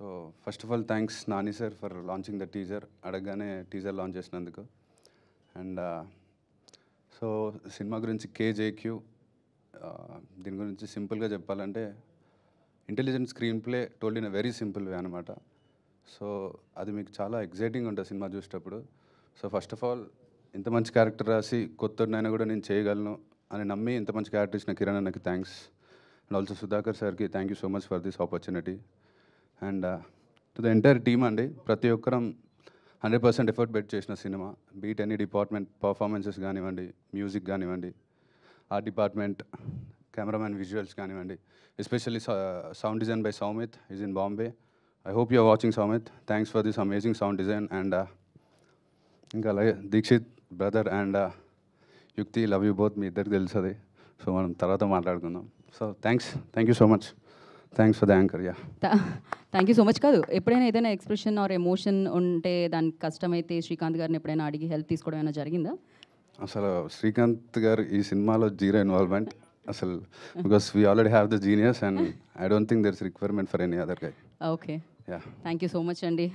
So first of all thanks Nani sir for launching the teaser, అడగగానే teaser launch చేసినందుకు. And so cinema గురించి కేజేక్యూ, దీని గురించి సింపుల్గా చెప్పాలంటే intelligent screen play told in a very simple way అనమాట. సో అది మీకు చాలా ఎగ్జైటింగ్ ఉంటుంది సినిమా చూసేటప్పుడు. సో ఫస్ట్ ఆఫ్ ఆల్ ఇంత మంచి క్యారెక్టర్ రాసి కొత్తనైనా కూడా నేను చేయగలను అని నమ్మి ఇంత మంచి క్యారెక్టర్ ఇచ్చిన కిరణ్ అన్నకి థ్యాంక్స్. అండ్ ఆల్సో సుధాకర్ సార్కి thank you so much for this opportunity. And to the entire team అండి, ప్రతి ఒక్కరం 100% ఎఫర్ట్ పెట్టి చేసిన సినిమా. బీట్ ఎనీ డిపార్ట్మెంట్, పర్ఫార్మెన్సెస్ కానివ్వండి, మ్యూజిక్ కానివ్వండి, ఆర్ట్ డిపార్ట్మెంట్, కెమెరామ్యాన్, విజువల్స్ కానివ్వండి, especially sound design by Soumith is in Bombay. I hope you are watching Soumith. Thanks for this amazing sound design. And ఇంకా అలాగే Deekshith brother and Yukti, love you both. మీ ఇద్దరికి తెలుస్తుంది, so మనం తర్వాత మాట్లాడుకుందాం. So thank you so much. Thanks for the anchor. Yeah, thank you so much. కాదు, ఎప్పుడైనా ఏదైనా ఎక్స్ప్రెషన్ ఆర్ ఎమోషన్ ఉంటే దానికి కష్టమైతే శ్రీకాంత్ గారిని ఎప్పుడైనా అడిగి హెల్ప్ తీసుకోవడం ఏమైనా జరిగిందా? అసలు శ్రీకాంత్ గారు ఈ సినిమాలో జీరో ఇన్వాల్వ్మెంట్ అసలు, because we already have the genius and I don't think there is requirement for any other guy. Okay, yeah, thank you so much అండి.